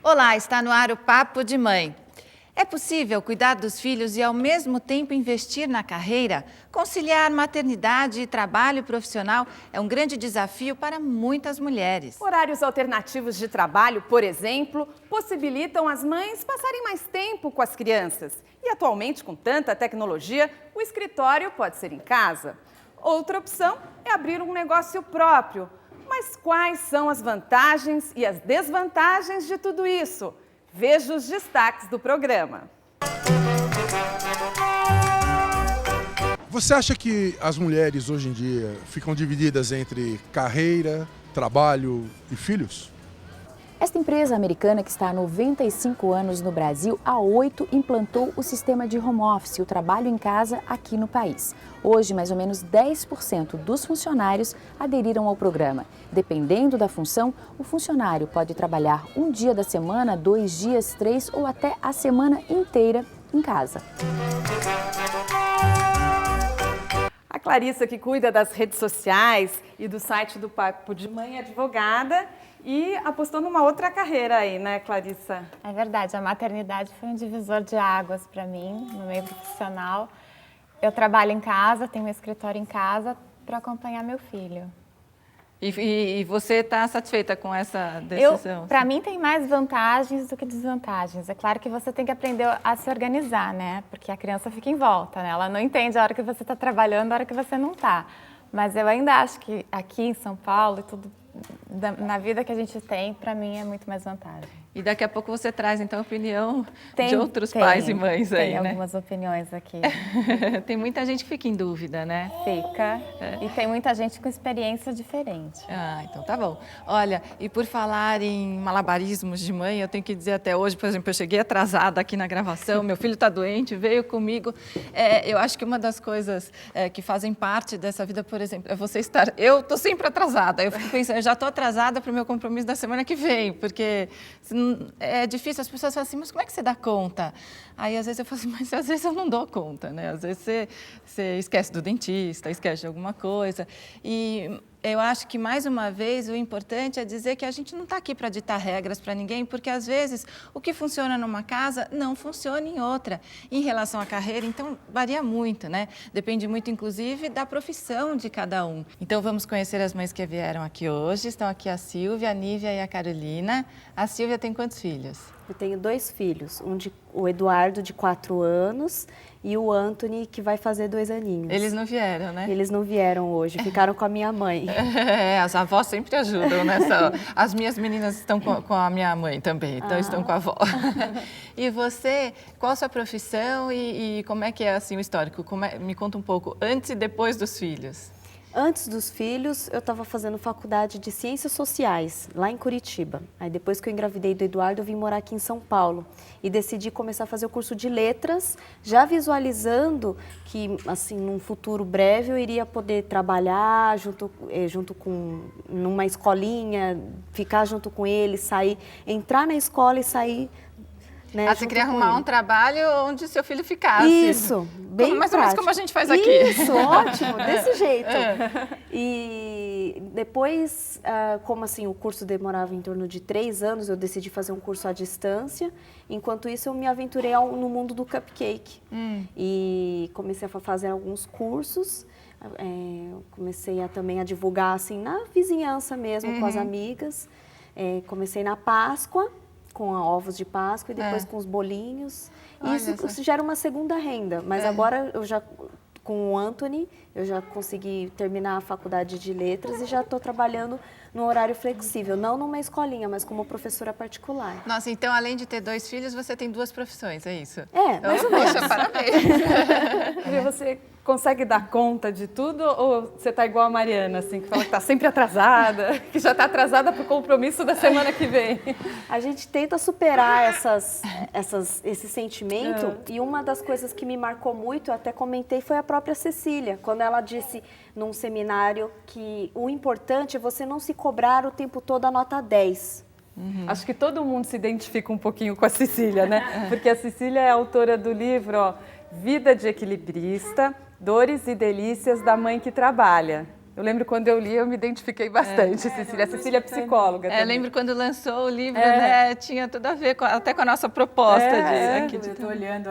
Olá, está no ar o Papo de Mãe. É possível cuidar dos filhos e ao mesmo tempo investir na carreira? Conciliar maternidade e trabalho profissional é um grande desafio para muitas mulheres. Horários alternativos de trabalho, por exemplo, possibilitam as mães passarem mais tempo com as crianças. E atualmente, com tanta tecnologia, o escritório pode ser em casa. Outra opção é abrir um negócio próprio. Mas quais são as vantagens e as desvantagens de tudo isso? Veja os destaques do programa. Você acha que as mulheres hoje em dia ficam divididas entre carreira, trabalho e filhos? Esta empresa americana, que está há 95 anos no Brasil, há 8 implantou o sistema de home office, o trabalho em casa, aqui no país. Hoje, mais ou menos 10% dos funcionários aderiram ao programa. Dependendo da função, o funcionário pode trabalhar um dia da semana, 2 dias, 3 ou até a semana inteira em casa. A Clarissa, que cuida das redes sociais e do site do Papo de Mãe, é advogada e apostou numa outra carreira aí, né, Clarissa? É verdade, a maternidade foi um divisor de águas para mim, no meio profissional. Eu trabalho em casa, tenho um escritório em casa para acompanhar meu filho. E você está satisfeita com essa decisão? Para mim tem mais vantagens do que desvantagens. É claro que você tem que aprender a se organizar, né? Porque a criança fica em volta, né? Ela não entende a hora que você está trabalhando, a hora que você não está. Mas eu ainda acho que aqui em São Paulo e tudo, na vida que a gente tem, para mim é muito mais vantagem. E daqui a pouco você traz, então, a opinião de outros pais e mães aí, né? Tem algumas opiniões aqui. Tem muita gente que fica em dúvida, né? Fica. E tem muita gente com experiência diferente. Ah, então tá bom. Olha, e por falar em malabarismos de mãe, eu tenho que dizer até hoje, por exemplo, eu cheguei atrasada aqui na gravação, meu filho está doente, veio comigo. Eu acho que uma das coisas que fazem parte dessa vida, por exemplo, é você estar... Eu estou sempre atrasada. Eu fico pensando, eu já estou atrasada para o meu compromisso da semana que vem, porque... É difícil, as pessoas falam assim, mas como é que você dá conta? Aí, às vezes, eu falo assim, mas às vezes eu não dou conta, né? Às vezes você esquece do dentista, esquece de alguma coisa. E eu acho que, mais uma vez, o importante é dizer que a gente não está aqui para ditar regras para ninguém, porque, às vezes, o que funciona numa casa não funciona em outra. Em relação à carreira, então, varia muito, né? Depende muito, inclusive, da profissão de cada um. Então, vamos conhecer as mães que vieram aqui hoje. Estão aqui a Silvia, a Nívia e a Carolina. A Silvia tem quantos filhos? Eu tenho 2 filhos, o Eduardo, de 4 anos, e o Anthony, que vai fazer 2 aninhos. Eles não vieram, né? Eles não vieram hoje, ficaram com a minha mãe. As avós sempre ajudam nessa... As minhas meninas estão com a minha mãe também, então estão com a avó. E você, qual a sua profissão e como é que é assim, o histórico? Me conta um pouco, antes e depois dos filhos. Antes dos filhos, eu estava fazendo faculdade de Ciências Sociais, lá em Curitiba. Aí depois que eu engravidei do Eduardo, eu vim morar aqui em São Paulo e decidi começar a fazer o curso de Letras, já visualizando que, assim, num futuro breve eu iria poder trabalhar junto com numa escolinha, ficar junto com ele, sair, entrar na escola e sair. Né, você queria arrumar um trabalho onde seu filho ficasse. Isso, bem mais ou menos como a gente faz aqui. Isso, ótimo, desse jeito. E depois, como assim, o curso demorava em torno de 3 anos, eu decidi fazer um curso à distância. Enquanto isso, eu me aventurei no mundo do cupcake. E comecei a fazer alguns cursos. Comecei também a divulgar assim, na vizinhança mesmo, com as amigas. Comecei na Páscoa, com ovos de Páscoa e depois com os bolinhos. E isso gera uma segunda renda. Mas agora, com o Anthony, eu já consegui terminar a faculdade de letras e já estou trabalhando num horário flexível. Não numa escolinha, mas como professora particular. Nossa, então além de ter 2 filhos, você tem 2 profissões, é isso? Mais ou menos. Poxa, parabéns. E você consegue dar conta de tudo ou você está igual a Mariana, assim, que fala que está sempre atrasada, que já está atrasada para o compromisso da semana que vem? A gente tenta superar esse sentimento e uma das coisas que me marcou muito, eu até comentei, foi a própria Cecília, quando ela disse num seminário que o importante é você não se cobrar o tempo todo a nota 10. Acho que todo mundo se identifica um pouquinho com a Cecília, né? Porque a Cecília é autora do livro Vida de Equilibrista, Dores e Delícias da Mãe que Trabalha. Eu lembro quando eu li, eu me identifiquei bastante, Cecília. A Cecília é psicóloga também. Lembro quando lançou o livro, né? Tinha tudo a ver até com a nossa proposta aqui de Eu estou olhando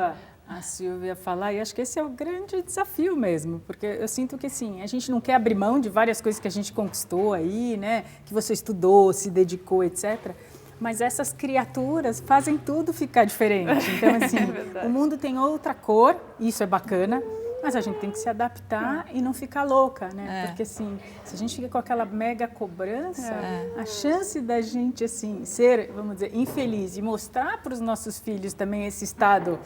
a Silvia falar e acho que esse é o grande desafio mesmo, porque eu sinto que assim, a gente não quer abrir mão de várias coisas que a gente conquistou aí, né? Que você estudou, se dedicou, etc. Mas essas criaturas fazem tudo ficar diferente. Então, assim, o mundo tem outra cor, isso é bacana, mas a gente tem que se adaptar e não ficar louca, né? Porque, assim, se a gente fica com aquela mega cobrança, a chance da gente, assim, ser, vamos dizer, infeliz e mostrar para os nossos filhos também esse estado,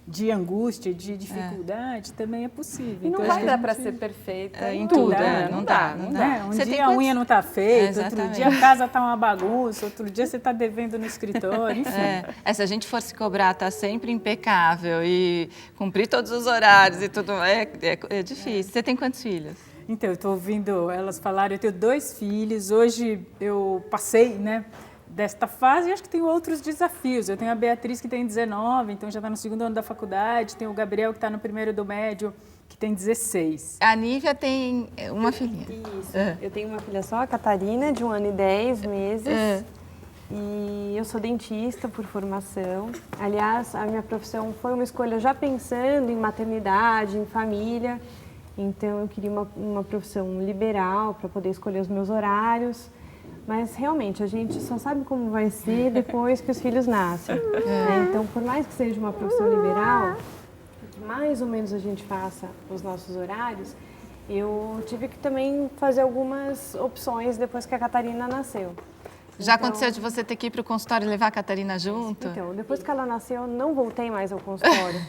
de angústia, de dificuldade, também é possível. E não então, vai dar para ser perfeita em tudo, né? Não dá. Um dia a unha não está feita, outro dia a casa está uma bagunça, outro dia você está devendo no escritório, enfim. Se a gente for se cobrar, tá sempre impecável e cumprir todos os horários e tudo, é difícil. Você tem quantos filhos? Então, eu estou ouvindo elas falarem, eu tenho 2 filhos, hoje eu passei, né, desta fase e acho que tenho outros desafios. Eu tenho a Beatriz que tem 19, então já está no 2º ano da faculdade, tem o Gabriel que está no 1º do médio, que tem 16. A Nívia tem uma filhinha. Isso, eu tenho uma filha só, a Catarina, de 1 ano e 10 meses. E eu sou dentista por formação. Aliás, a minha profissão foi uma escolha já pensando em maternidade, em família. Então, eu queria uma profissão liberal para poder escolher os meus horários. Mas, realmente, a gente só sabe como vai ser depois que os filhos nascem. Né? Então, por mais que seja uma profissão liberal, que mais ou menos a gente faça os nossos horários, eu tive que também fazer algumas opções depois que a Catarina nasceu. Já aconteceu de você ter que ir para o consultório e levar a Catarina junto? Então, depois que ela nasceu, eu não voltei mais ao consultório.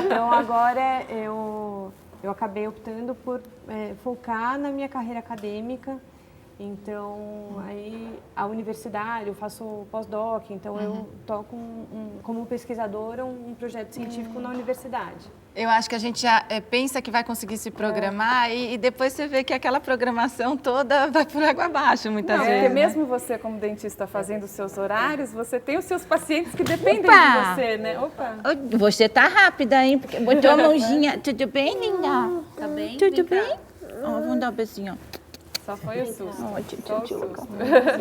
Então, agora eu acabei optando por focar na minha carreira acadêmica. Então, aí a universidade, eu faço pós-doc, então eu toco como pesquisadora um projeto científico na universidade. Eu acho que a gente já pensa que vai conseguir se programar e depois você vê que aquela programação toda vai por água abaixo, muitas vezes. Porque né? mesmo você, como dentista, fazendo os seus horários, você tem os seus pacientes que dependem de você, né? Opa! Você tá rápida, hein? Porque botou a mãozinha. Tudo bem, linda? Tá bem? Tudo bem? Vamos dar um beijinho. Só foi o susto. Só o susto.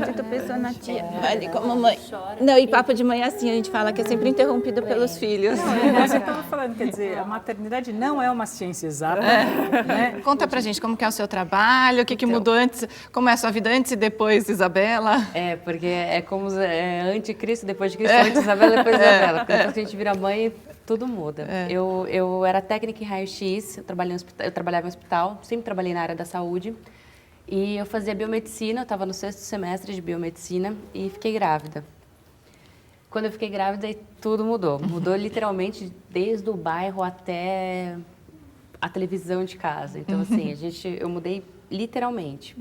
Eu tô pensando na tia. Vai com a mamãe. Não, e papo de mãe é assim, a gente fala que é sempre interrompido pelos filhos. Você estava falando, quer dizer, a maternidade não é uma ciência exata. Né? Conta pra gente como que é o seu trabalho, o que mudou antes, como é a sua vida antes e depois, Isabela? Porque é como antes depois de Cristo, antes Isabela, depois Isabela. Porque depois que a gente vira mãe, tudo muda. Eu era técnica em raio-x, eu trabalhava em hospital, sempre trabalhei na área da saúde. E eu fazia biomedicina, eu estava no 6º semestre de biomedicina e fiquei grávida. Quando eu fiquei grávida, tudo mudou. Mudou literalmente desde o bairro até a televisão de casa. Então, assim, eu mudei literalmente.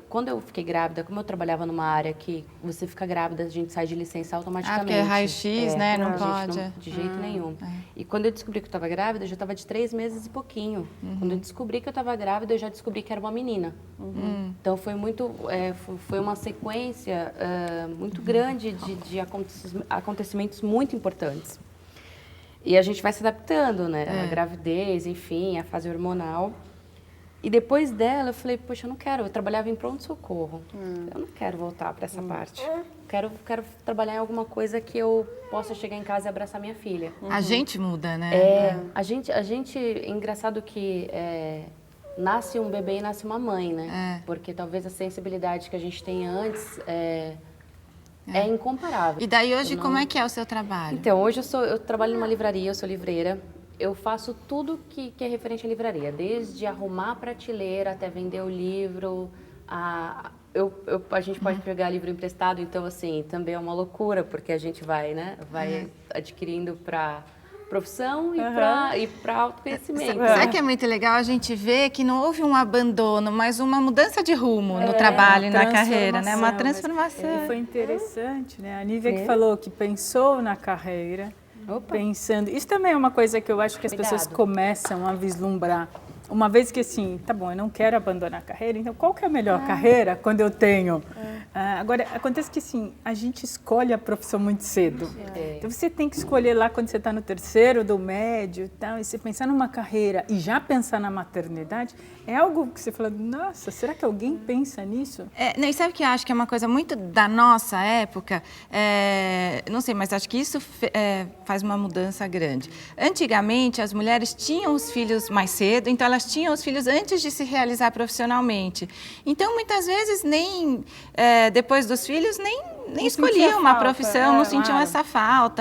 Quando eu fiquei grávida, como eu trabalhava numa área que você fica grávida, a gente sai de licença automaticamente. Porque é raio-x, né? Não pode. De jeito nenhum. E quando eu descobri que eu estava grávida, eu já estava de 3 meses e pouquinho. Quando eu descobri que eu estava grávida, eu já descobri que era uma menina. Então foi foi uma sequência muito grande de acontecimentos muito importantes. E a gente vai se adaptando, né? A gravidez, enfim, a fase hormonal. E depois dela, eu falei, poxa, eu não quero. Eu trabalhava em pronto-socorro. Eu não quero voltar para essa parte. Quero trabalhar em alguma coisa que eu possa chegar em casa e abraçar minha filha. A gente muda, né? A gente é engraçado que nasce um bebê e nasce uma mãe, né? Porque talvez a sensibilidade que a gente tem antes é incomparável. E daí hoje, como é que é o seu trabalho? Então, hoje eu trabalho numa livraria, eu sou livreira. Eu faço tudo que é referente à livraria, desde arrumar a prateleira até vender o livro. A gente pode pegar livro emprestado, então, assim, também é uma loucura, porque a gente vai adquirindo para profissão e para autoconhecimento. Sabe que é muito legal a gente ver que não houve um abandono, mas uma mudança de rumo no trabalho e na carreira, né? Uma transformação. E foi interessante, né? A Nívia que falou que pensou na carreira, pensando. Isso também é uma coisa que eu acho que as pessoas começam a vislumbrar. Uma vez que assim, tá bom, eu não quero abandonar a carreira, então qual que é a melhor carreira quando eu tenho? Agora, acontece que assim, a gente escolhe a profissão muito cedo. Então você tem que escolher lá quando você está no terceiro do médio e tal, e você pensar numa carreira e já pensar na maternidade, é algo que você fala, nossa, será que alguém pensa nisso? Não, e sabe o que eu acho que é uma coisa muito da nossa época? Não sei, mas acho que isso faz uma mudança grande. Antigamente, as mulheres tinham os filhos mais cedo, então elas tinham os filhos antes de se realizar profissionalmente. Então, muitas vezes, nem depois dos filhos, nem escolhiam uma profissão, não sentiam essa falta.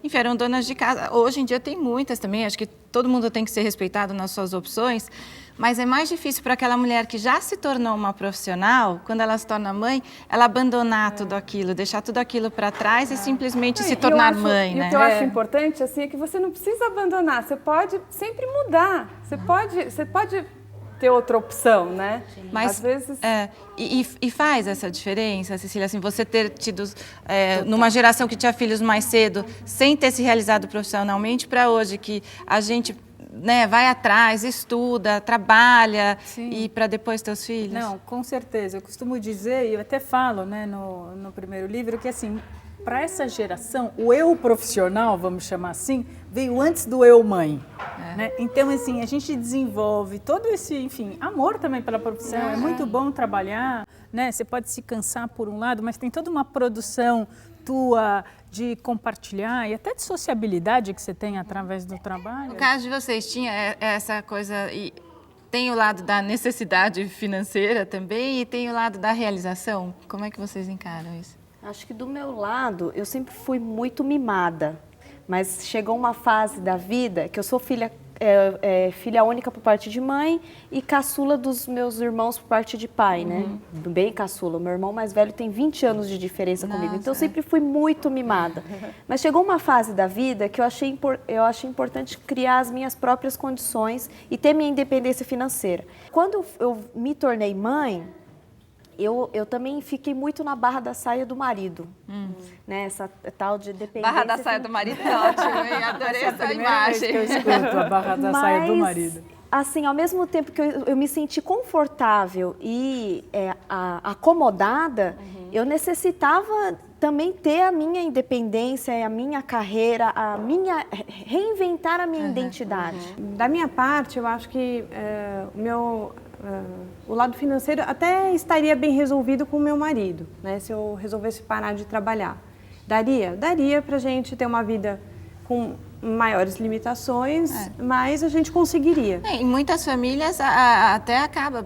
Enfim, eram donas de casa. Hoje em dia tem muitas também, acho que todo mundo tem que ser respeitado nas suas opções, mas é mais difícil para aquela mulher que já se tornou uma profissional, quando ela se torna mãe, ela abandonar tudo aquilo, deixar tudo aquilo para trás e simplesmente se tornar mãe, né? E o que eu acho importante, assim, é que você não precisa abandonar, você pode sempre mudar, você pode ter outra opção, né? Mas, às vezes... E faz essa diferença, Cecília, assim, você ter tido, numa geração que tinha filhos mais cedo, sem ter se realizado profissionalmente, para hoje, que a gente... vai atrás, estuda, trabalha. Sim. E para depois ter os filhos? Não, com certeza. Eu costumo dizer, e eu até falo, né, no primeiro livro, que assim, para essa geração, o eu profissional, vamos chamar assim, veio antes do eu mãe. Né? Então, assim, a gente desenvolve todo esse, enfim, amor também pela profissão. É muito bom trabalhar, né? Você pode se cansar por um lado, mas tem toda uma produção tua de compartilhar e até de sociabilidade que você tem através do trabalho. No caso de vocês, tinha essa coisa, e tem o lado da necessidade financeira também e tem o lado da realização? Como é que vocês encaram isso? Acho que do meu lado, eu sempre fui muito mimada, mas chegou uma fase da vida que eu sou filha única por parte de mãe e caçula dos meus irmãos por parte de pai, né? Bem caçula. O meu irmão mais velho tem 20 anos de diferença comigo, então eu sempre fui muito mimada. Mas chegou uma fase da vida que eu achei importante criar as minhas próprias condições e ter minha independência financeira. Quando eu me tornei mãe, eu também fiquei muito na barra da saia do marido, né? Essa tal de dependência. Barra da saia do marido é ótimo, hein? Adorei essa imagem. Que eu escuto a barra da saia do marido. Assim, ao mesmo tempo que eu me senti confortável e acomodada, eu necessitava também ter a minha independência, a minha carreira, reinventar a minha identidade. Da minha parte, eu acho que o lado financeiro até estaria bem resolvido com o meu marido, né? Se eu resolvesse parar de trabalhar. Daria pra gente ter uma vida com maiores limitações, mas a gente conseguiria. Em muitas famílias até acaba,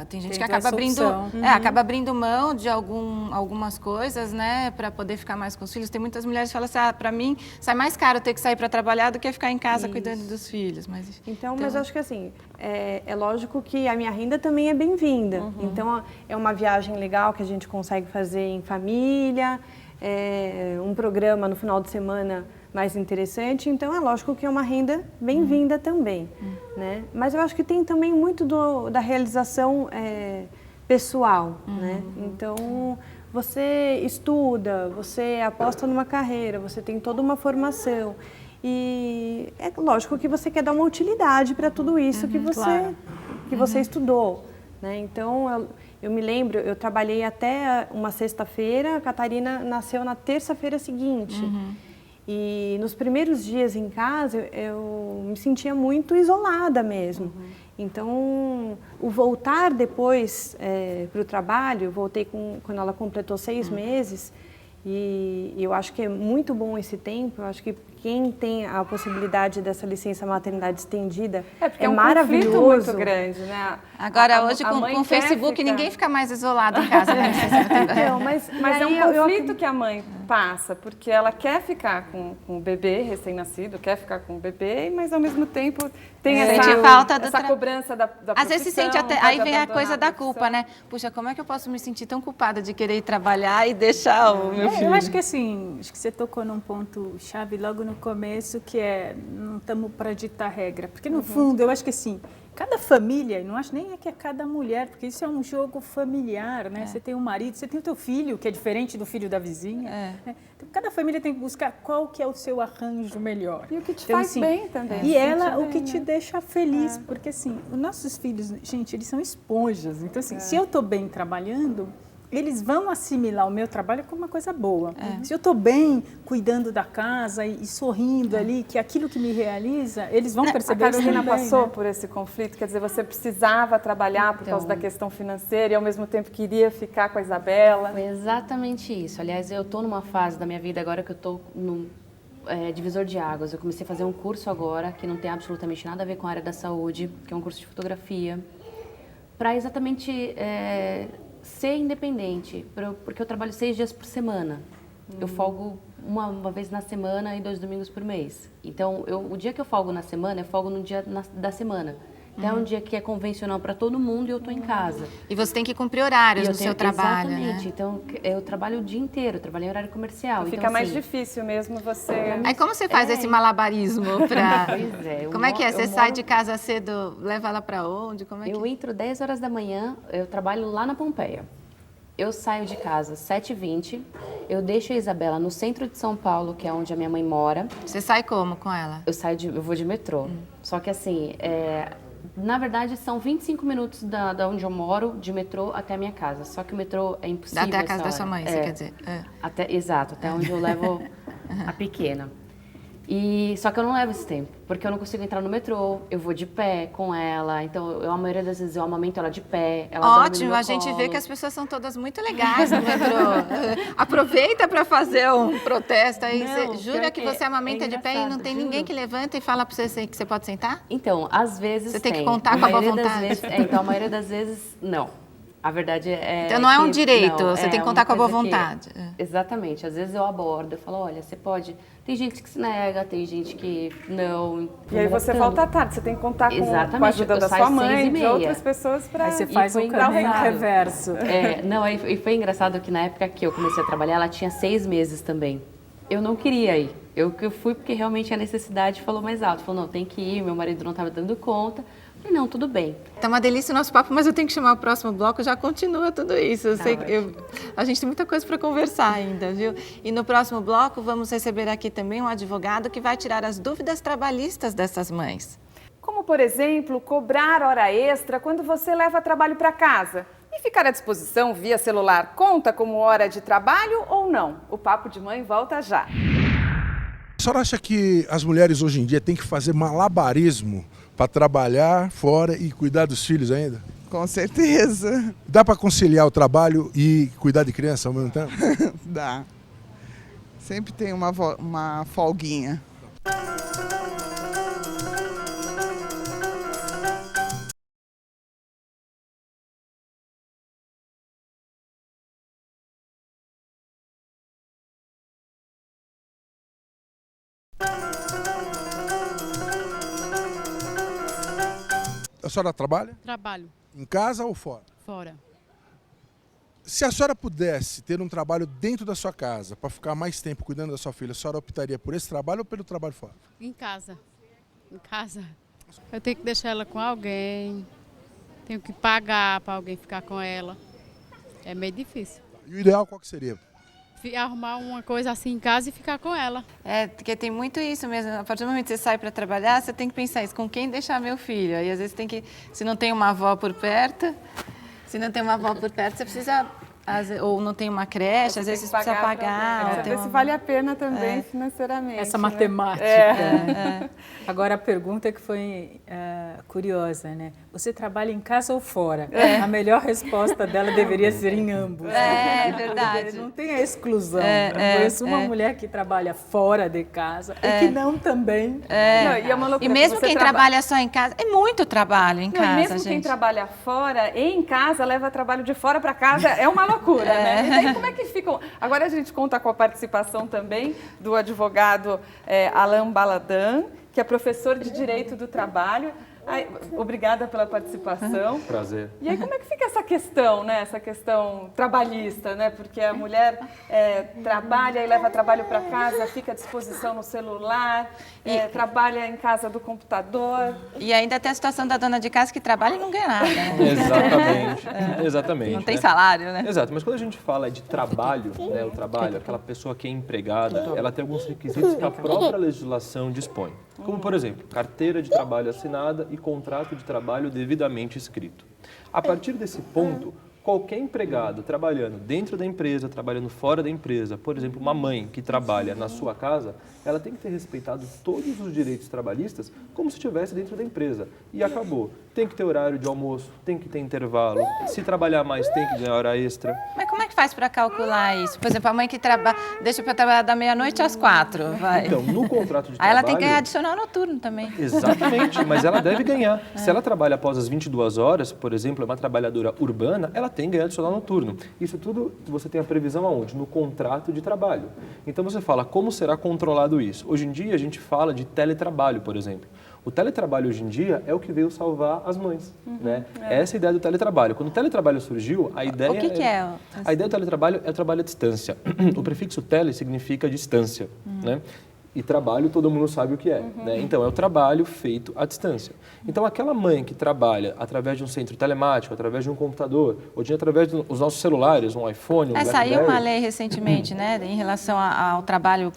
tem gente que acaba abrindo mão de algumas coisas, né, para poder ficar mais com os filhos. Tem muitas mulheres que falam assim, para mim sai mais caro ter que sair para trabalhar do que ficar em casa cuidando dos filhos. Mas eu acho que assim, é lógico que a minha renda também é bem-vinda. Então é uma viagem legal que a gente consegue fazer em família, um programa no final de semana mais interessante, então é lógico que é uma renda bem-vinda também, né? Mas eu acho que tem também muito da realização pessoal, né? Então, você estuda, você aposta numa carreira, você tem toda uma formação e é lógico que você quer dar uma utilidade para tudo isso que você estudou, né? Então, eu me lembro, eu trabalhei até uma sexta-feira, a Catarina nasceu na terça-feira seguinte. E nos primeiros dias em casa, eu me sentia muito isolada mesmo. Então, o voltar depois para o trabalho, eu voltei quando ela completou 6 meses, e eu acho que é muito bom esse tempo. Eu acho que quem tem a possibilidade dessa licença maternidade estendida é maravilhoso. Um conflito muito grande, né? Agora, hoje, com o Facebook, ninguém fica mais isolado em casa. Né? Mas é um conflito que a mãe passa, porque ela quer ficar com o bebê recém-nascido, quer ficar com o bebê, mas ao mesmo tempo tem essa cobrança da profissão. Às vezes se sente até, aí vem a coisa da culpa, né? Puxa, como é que eu posso me sentir tão culpada de querer ir trabalhar e deixar o meu filho? Eu acho que assim, você tocou num ponto chave logo no começo, que não estamos para ditar regra, porque no fundo eu acho que assim, cada família, não acho nem que é cada mulher, porque isso é um jogo familiar, né? Você tem um marido, você tem o teu filho, que é diferente do filho da vizinha. Né? Então, cada família tem que buscar qual que é o seu arranjo melhor. E o que te faz assim, bem também. E ela, o que te deixa feliz, porque assim, os nossos filhos, gente, eles são esponjas. Então assim, se eu estou bem trabalhando, eles vão assimilar o meu trabalho como uma coisa boa. Se eu estou bem cuidando da casa e sorrindo ali, que aquilo que me realiza, eles vão perceber. A Carolina também, passou né? por esse conflito, quer dizer, você precisava trabalhar por causa da questão financeira e ao mesmo tempo queria ficar com a Isabela. Foi exatamente isso. Aliás, eu estou numa fase da minha vida agora que eu estou no divisor de águas. Eu comecei a fazer um curso agora que não tem absolutamente nada a ver com a área da saúde, que é um curso de fotografia, para exatamente ser independente, porque eu trabalho 6 dias por semana. Eu folgo uma vez na semana e 2 domingos por mês. Então, o dia que eu folgo na semana, eu folgo no dia da semana. Então, é um dia que é convencional para todo mundo e eu estou em casa. E você tem que cumprir horários no seu trabalho, exatamente. né? Então, eu trabalho o dia inteiro, eu trabalho em horário comercial. Fica então, mais assim, difícil mesmo você... Aí como você faz esse malabarismo para... Pois é. Como é que é? Você sai de casa cedo, leva ela para onde? Como é que... Eu entro 10 horas da manhã, eu trabalho lá na Pompeia. Eu saio de casa às 7h20, eu deixo a Isabela no centro de São Paulo, que é onde a minha mãe mora. Você sai como com ela? Eu vou de metrô. Só que assim, na verdade são 25 minutos da onde eu moro, de metrô até a minha casa. Só que o metrô é impossível. Até a casa da essa sua hora. mãe, você quer dizer? Exato, até onde eu levo a pequena. Só que eu não levo esse tempo, porque eu não consigo entrar no metrô, eu vou de pé com ela, então a maioria das vezes eu amamento ela de pé, ela dorme no Ótimo, meu a gente colo. vê que as pessoas são todas muito legais no metrô. Aproveita para fazer um protesto aí. Não, Você jura pior que que você amamenta de pé e não engraçado, tem ninguém que levanta e fala para você que você pode sentar? Então, às vezes Você tem que contar com a boa vontade. Então, a maioria das vezes, não. A verdade é Então não é um que- direito, não, você tem que uma contar com a boa coisa que- vontade. Exatamente. Às vezes eu abordo, eu falo, olha, você pode... Tem gente que se nega, tem gente que não... E aí você volta tarde, você tem que contar com a ajuda eu da saio sua mãe, 6h30. de outras pessoas para... Aí você faz foi um caminho engraçado. reverso. E foi engraçado que na época que eu comecei a trabalhar, ela tinha 6 meses também. Eu não queria ir. Eu fui porque realmente a necessidade falou mais alto. Falou, não, tem que ir, meu marido não estava dando conta. Eu falei, não, tudo bem. Tá uma delícia o nosso papo, mas eu tenho que chamar o próximo bloco, já continua tudo isso. A gente tem muita coisa para conversar ainda, viu? E no próximo bloco vamos receber aqui também um advogado que vai tirar as dúvidas trabalhistas dessas mães. Como, por exemplo, cobrar hora extra quando você leva trabalho para casa. E ficar à disposição via celular conta como hora de trabalho ou não? O Papo de Mãe volta já. A senhora acha que as mulheres hoje em dia têm que fazer malabarismo para trabalhar fora e cuidar dos filhos ainda? Com certeza. Dá para conciliar o trabalho e cuidar de criança ao mesmo tempo? Dá. Sempre tem uma folguinha. A senhora trabalha? Trabalho Em casa ou fora? fora. Se a senhora pudesse ter um trabalho dentro da sua casa para ficar mais tempo cuidando da sua filha, a senhora optaria por esse trabalho ou pelo trabalho fora? Em casa. Em casa. Eu tenho que deixar ela com alguém. Tenho que pagar para alguém ficar com ela. É meio difícil. E o ideal qual que seria? Arrumar uma coisa assim em casa e ficar com ela. Porque tem muito isso mesmo. A partir do momento que você sai para trabalhar, você tem que pensar isso, com quem deixar meu filho? Aí às vezes tem que, se não tem uma avó por perto, você precisa, ou não tem uma creche, às vezes você precisa pagar. ou tem Saber se uma- vale a pena também financeiramente. Essa né? matemática. Agora a pergunta que foi curiosa, né? Você trabalha em casa ou fora? A melhor resposta dela deveria ser em ambos. É verdade. Não tem a exclusão. Eu conheço uma mulher que trabalha fora de casa e que não também. Não, e é uma loucura, E mesmo você quem trabalha só em casa, é muito trabalho em Não, casa, e mesmo gente. quem trabalha fora, em casa, leva trabalho de fora para casa, é uma loucura, né? E daí como é que ficam? Agora a gente conta com a participação também do advogado Alain Baladan, que é professor de Direito do Trabalho. Ai, obrigada pela participação. Prazer. E aí como é que fica essa questão, né? Essa questão trabalhista, né? Porque a mulher trabalha e leva trabalho para casa, fica à disposição no celular, trabalha em casa do computador. E ainda tem a situação da dona de casa que trabalha e não ganha nada, né? Exatamente, exatamente. Não tem né? salário, né? Exato, mas quando a gente fala de trabalho, né, o trabalho, aquela pessoa que é empregada, ela tem alguns requisitos que a própria legislação dispõe. Como, por exemplo, carteira de trabalho assinada e contrato de trabalho devidamente escrito. A partir desse ponto, qualquer empregado trabalhando dentro da empresa, trabalhando fora da empresa, por exemplo, uma mãe que trabalha na sua casa, ela tem que ter respeitado todos os direitos trabalhistas como se estivesse dentro da empresa. E acabou. Tem que ter horário de almoço, tem que ter intervalo. Se trabalhar mais, tem que ganhar hora extra. Mas como é que faz para calcular isso? Por exemplo, a mãe que deixa para trabalhar da meia-noite às 4, vai. Então, no contrato de Aí ela trabalho... tem que ganhar adicional noturno também. Exatamente, mas ela deve ganhar. Se ela trabalha após as 22 horas, por exemplo, é uma trabalhadora urbana, ela tem que ganhar adicional noturno. Isso tudo você tem a previsão aonde? No contrato de trabalho. Então você fala, como será controlado isso? Hoje em dia a gente fala de teletrabalho, por exemplo. O teletrabalho hoje em dia é o que veio salvar as mães, né? Essa é a ideia do teletrabalho. Quando o teletrabalho surgiu, a ideia... O que é? A ideia do teletrabalho é o trabalho à distância. O prefixo tele significa distância, né? E trabalho, todo mundo sabe o que é, né? Então, é o trabalho feito à distância. Então, aquela mãe que trabalha através de um centro telemático, através de um computador, ou através dos nossos celulares, um iPhone, um BlackBerry... Saiu uma lei recentemente, né, em relação ao trabalho...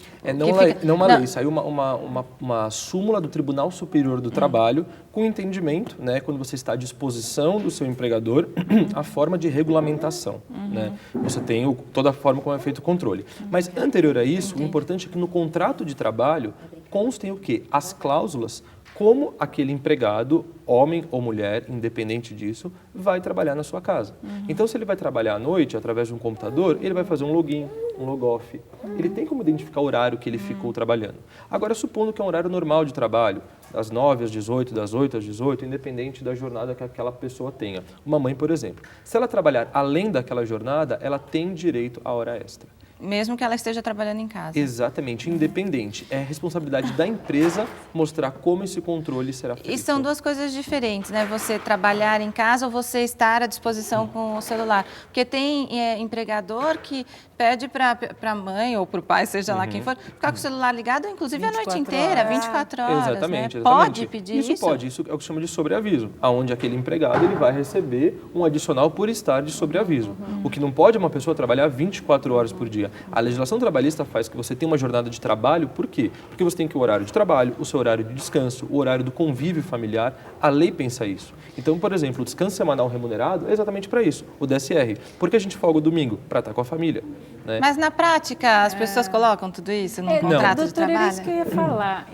Não uma lei, saiu uma súmula do Tribunal Superior do Trabalho com entendimento, né, quando você está à disposição do seu empregador, a forma de regulamentação, né? Você tem toda a forma como é feito o controle. Mas, anterior a isso, o importante é que no contrato de trabalho constem o quê? As cláusulas, como aquele empregado, homem ou mulher, independente disso, vai trabalhar na sua casa. Então, se ele vai trabalhar à noite, através de um computador, ele vai fazer um login, um logoff. Ele tem como identificar o horário que ele ficou trabalhando. Agora, supondo que é um horário normal de trabalho, das 9 às 18, das 8 às 18, independente da jornada que aquela pessoa tenha. Uma mãe, por exemplo, se ela trabalhar além daquela jornada, ela tem direito à hora extra. Mesmo que ela esteja trabalhando em casa. Exatamente, independente. É responsabilidade da empresa mostrar como esse controle será feito. E são duas coisas diferentes, né? Você trabalhar em casa ou você estar à disposição com o celular. Porque tem empregador que pede para a mãe ou para o pai, seja lá quem for, ficar com o celular ligado, inclusive a noite inteira, 24 horas. Exatamente, né? exatamente. Pode pedir isso? Isso pode, isso é o que se chama de sobreaviso, aonde aquele empregado ele vai receber um adicional por estar de sobreaviso. O que não pode é uma pessoa trabalhar 24 horas por dia. A legislação trabalhista faz que você tenha uma jornada de trabalho, por quê? Porque você tem que o horário de trabalho, o seu horário de descanso, o horário do convívio familiar, a lei pensa isso. Então, por exemplo, o descanso semanal remunerado é exatamente para isso, o DSR. Por que a gente folga o domingo? Para estar com a família. Né? Mas na prática, as pessoas colocam tudo isso no contrato de trabalho? Doutora, isso que eu ia falar.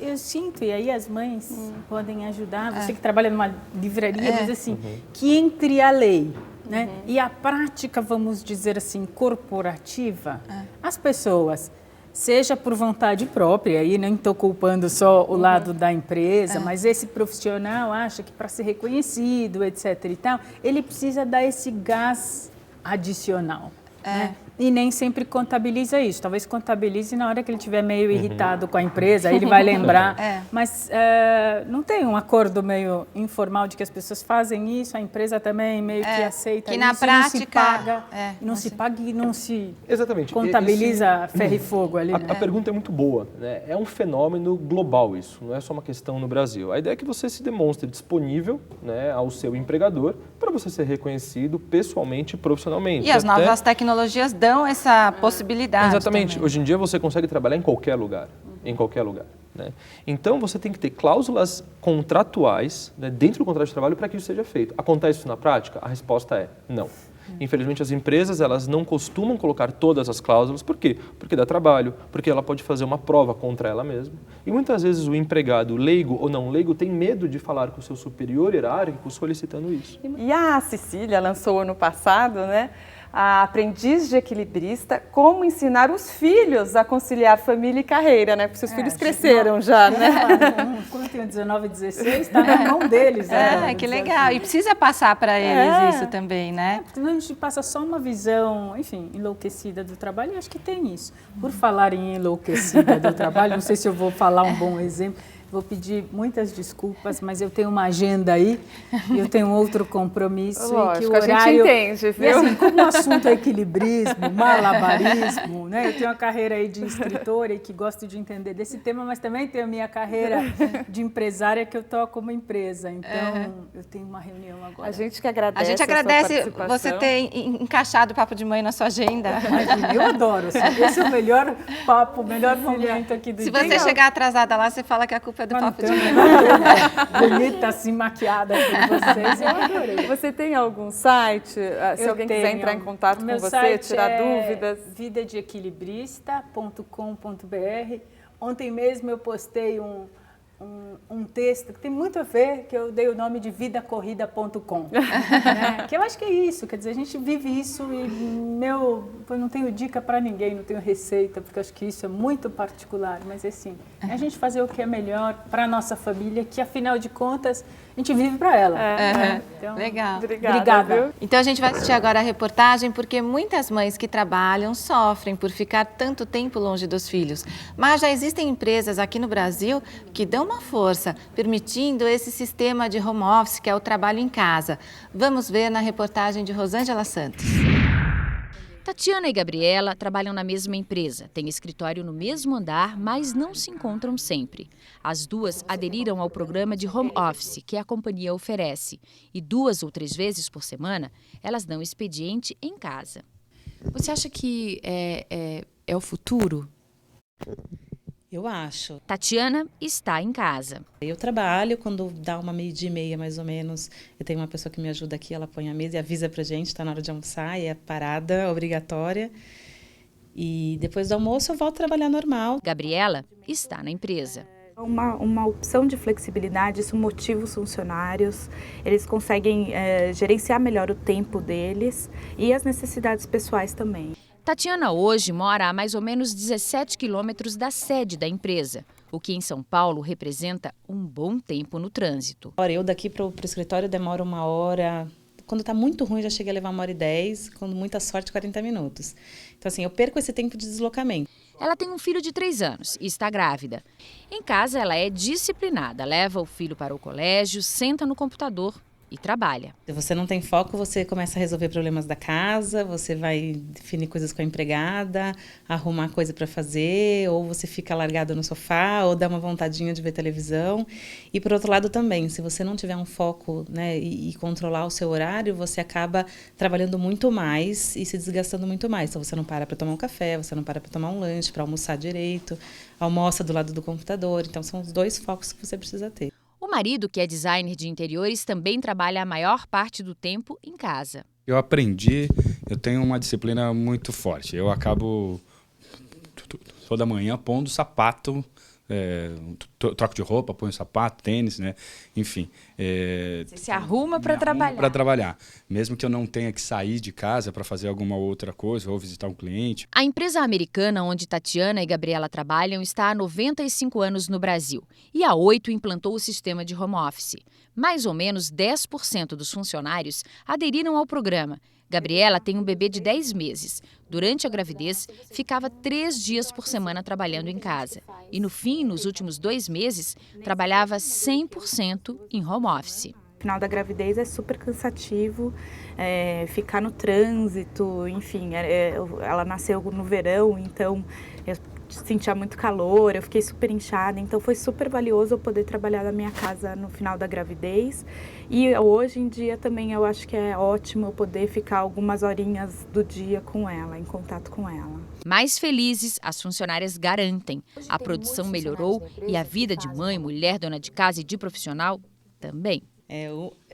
Eu sinto, e aí as mães podem ajudar, você que trabalha numa livraria, mas assim, que entre a lei, né? E a prática, vamos dizer assim, corporativa, as pessoas, seja por vontade própria, aí não estou culpando só o lado da empresa, mas esse profissional acha que para ser reconhecido, etc. e tal, ele precisa dar esse gás adicional. Né? E nem sempre contabiliza isso. Talvez contabilize na hora que ele estiver meio irritado com a empresa, aí ele vai lembrar. Mas não tem um acordo meio informal de que as pessoas fazem isso, a empresa também meio que aceita que isso, na prática, não se paga e não se Exatamente. contabiliza ferro e fogo ali. A pergunta é muito boa, né? É um fenômeno global isso, não é só uma questão no Brasil. A ideia é que você se demonstre disponível, né, ao seu empregador para você ser reconhecido pessoalmente e profissionalmente. E as novas tecnologias dão essa possibilidade. Exatamente. Também. Hoje em dia você consegue trabalhar em qualquer lugar, né? Então você tem que ter cláusulas contratuais, né, dentro do contrato de trabalho para que isso seja feito. Acontece isso na prática? A resposta é não. Infelizmente as empresas elas não costumam colocar todas as cláusulas. Por quê? Porque dá trabalho, porque ela pode fazer uma prova contra ela mesma. E muitas vezes o empregado, leigo ou não leigo, tem medo de falar com o seu superior hierárquico solicitando isso. E a Cecília lançou ano passado, né? A Aprendiz de Equilibrista, como ensinar os filhos a conciliar família e carreira, né? Porque seus filhos cresceram já, né? Quando tem 19 e 16, está na mão deles. Que legal. E precisa passar para eles isso também, né? Porque senão a gente passa só uma visão, enfim, enlouquecida do trabalho, e acho que tem isso. Por falar em enlouquecida do trabalho, não sei se eu vou falar um bom exemplo. Vou pedir muitas desculpas, mas eu tenho uma agenda aí e eu tenho outro compromisso. Lógico, e que o horário... a gente entende, viu? E assim, como o assunto é equilibrismo, malabarismo, né? Eu tenho uma carreira aí de escritora e que gosto de entender desse tema, mas também tenho a minha carreira de empresária que eu toco uma empresa. Então, eu tenho uma reunião agora. A gente que agradece. A gente agradece você ter encaixado o Papo de Mãe na sua agenda. Imagina, eu adoro. Assim, esse é o melhor papo, o melhor momento aqui do dia. Se você chegar atrasada lá, você fala que a culpa fofa do Mas Papo de então, Manhã. bonita, assim, maquiada por vocês, eu adorei. Você tem algum site? Se alguém quiser entrar em contato com você, tirar dúvidas? vidadeequilibrista.com.br. Ontem mesmo eu postei um texto que tem muito a ver, que eu dei o nome de vidacorrida.com. Né? Que eu acho que é isso, quer dizer, a gente vive isso e eu não tenho dica para ninguém, não tenho receita, porque eu acho que isso é muito particular, mas assim, é a gente fazer o que é melhor para a nossa família, que afinal de contas a gente vive para ela. Então, legal. Obrigada. Viu? Então a gente vai assistir agora a reportagem porque muitas mães que trabalham sofrem por ficar tanto tempo longe dos filhos. Mas já existem empresas aqui no Brasil que dão uma força, permitindo esse sistema de home office, que é o trabalho em casa. Vamos ver na reportagem de Rosângela Santos. Tatiana e Gabriela trabalham na mesma empresa, têm escritório no mesmo andar, mas não se encontram sempre. As duas aderiram ao programa de home office que a companhia oferece e 2 ou 3 vezes por semana elas dão expediente em casa. Você acha que é o futuro? Eu acho. Tatiana está em casa. Eu trabalho, quando dá 1h30 mais ou menos, eu tenho uma pessoa que me ajuda aqui, ela põe a mesa e avisa pra gente, está na hora de almoçar, e é parada obrigatória. E depois do almoço eu volto a trabalhar normal. Gabriela está na empresa. Uma opção de flexibilidade, isso motiva os funcionários, eles conseguem gerenciar melhor o tempo deles e as necessidades pessoais também. Tatiana hoje mora a mais ou menos 17 quilômetros da sede da empresa, o que em São Paulo representa um bom tempo no trânsito. Eu daqui para o escritório demoro 1 hora, quando está muito ruim já cheguei a levar 1h10, com muita sorte 40 minutos. Então assim, eu perco esse tempo de deslocamento. Ela tem um filho de 3 anos e está grávida. Em casa ela é disciplinada, leva o filho para o colégio, senta no computador e trabalha. Se você não tem foco, você começa a resolver problemas da casa, você vai definir coisas com a empregada, arrumar coisa para fazer, ou você fica largado no sofá, ou dá uma vontadinha de ver televisão. E por outro lado também, se você não tiver um foco, né, e controlar o seu horário, você acaba trabalhando muito mais e se desgastando muito mais. Então você não para tomar um café, você não para tomar um lanche, para almoçar direito, almoça do lado do computador. Então são os 2 focos que você precisa ter. O marido, que é designer de interiores, também trabalha a maior parte do tempo em casa. Eu tenho uma disciplina muito forte. Eu acabo toda manhã pondo sapato, troco de roupa, ponho sapato, tênis, né? Enfim. Você se arruma para trabalhar. Para trabalhar. Mesmo que eu não tenha que sair de casa para fazer alguma outra coisa ou visitar um cliente. A empresa americana onde Tatiana e Gabriela trabalham está há 95 anos no Brasil e há 8 implantou o sistema de home office. Mais ou menos 10% dos funcionários aderiram ao programa. Gabriela tem um bebê de 10 meses. Durante a gravidez, ficava 3 dias por semana trabalhando em casa. E no fim, nos últimos 2 meses, trabalhava 100% em home office. No final da gravidez é super cansativo, ficar no trânsito, enfim, ela nasceu no verão, então eu sentia muito calor, eu fiquei super inchada, então foi super valioso eu poder trabalhar na minha casa no final da gravidez. E hoje em dia também eu acho que é ótimo eu poder ficar algumas horinhas do dia com ela, em contato com ela. Mais felizes, as funcionárias garantem. A produção melhorou e a vida de mãe, mulher, dona de casa e de profissional também.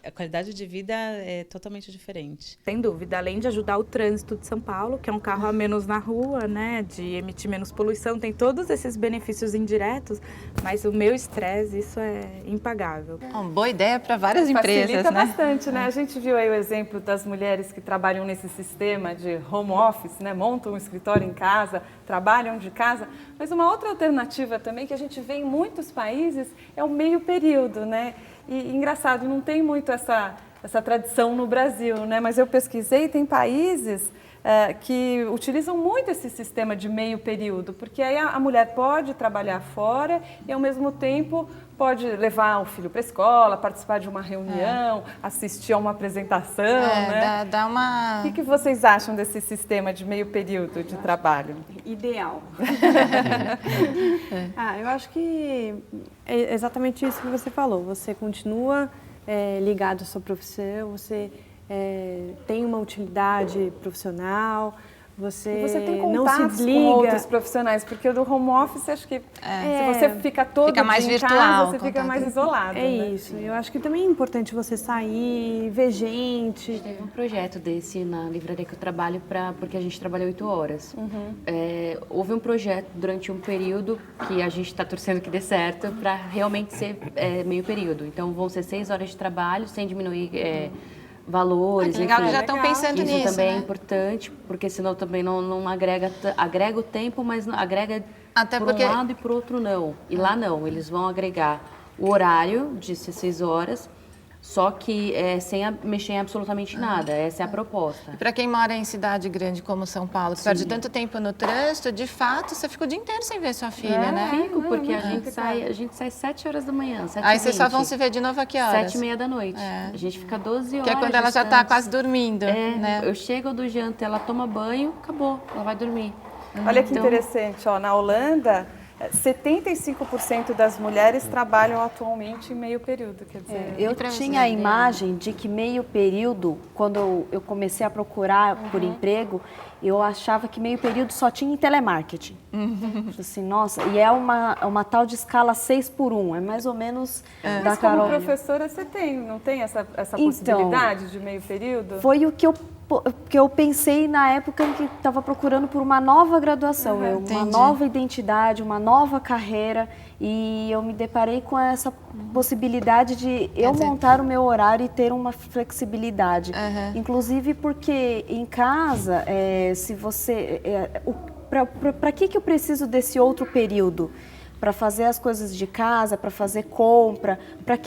A qualidade de vida é totalmente diferente. Sem dúvida, além de ajudar o trânsito de São Paulo, que é um carro a menos na rua, né, de emitir menos poluição, tem todos esses benefícios indiretos, mas o meu estresse, isso é impagável. Uma boa ideia para várias empresas, Facilita né? bastante, né? A gente viu aí o exemplo das mulheres que trabalham nesse sistema de home office, né? Montam um escritório em casa, trabalham de casa, mas uma outra alternativa também que a gente vê em muitos países é o meio período, né? E engraçado, não tem muito essa tradição no Brasil, né? Mas eu pesquisei, tem países que utilizam muito esse sistema de meio período, porque aí a mulher pode trabalhar fora e ao mesmo tempo pode levar o filho para a escola, participar de uma reunião, assistir a uma apresentação, né? Dá uma... O que vocês acham desse sistema de meio período de trabalho? Ideal. Eu acho que é exatamente isso que você falou. Você continua ligado à sua profissão, você tem uma utilidade profissional, Você, você tem não se contatos desliga. com outros profissionais, porque o do home office, acho que se você fica todo Fica mais dia em virtual, casa, você fica mais isolado. É isso. Eu acho que também é importante você sair, ver gente. Teve um projeto desse na livraria que eu trabalho, porque a gente trabalha 8 horas. Houve um projeto durante um período que a gente está torcendo que dê certo para realmente ser meio período. Então vão ser 6 horas de trabalho sem diminuir valores. Que legal, enfim. já estão pensando Isso nisso, também né? é importante, porque senão também não agrega o tempo, mas agrega Até por porque... um lado e por outro não. E lá não, eles vão agregar o horário de 6 horas, só que sem mexer em absolutamente nada. Essa é a proposta. Para quem mora em cidade grande como São Paulo, que perde tanto tempo no trânsito, de fato, você fica o dia inteiro sem ver sua filha, né? Fico, porque a gente sai 7 horas da manhã, 7h20. Aí vocês só vão se ver de novo a que horas? 7h30 da noite. A gente fica 12 horas. Que é quando ela já está quase dormindo, né? Eu chego do janta, ela toma banho, acabou, ela vai dormir. Olha que interessante, na Holanda, 75% das mulheres trabalham atualmente em meio período, quer dizer... Eu tinha a imagem de que meio período, quando eu comecei a procurar por emprego, eu achava que meio período só tinha em telemarketing. Assim, nossa, e é uma tal de escala 6x1, é mais ou menos da Mas como Carol. professora você não tem essa possibilidade de meio período? Foi o que eu pensei na época em que estava procurando por uma nova graduação, uma nova identidade, uma nova carreira, e eu me deparei com essa possibilidade de eu montar o meu horário e ter uma flexibilidade. Inclusive porque em casa, se você... Para que eu preciso desse outro período? Para fazer as coisas de casa, para fazer compra, para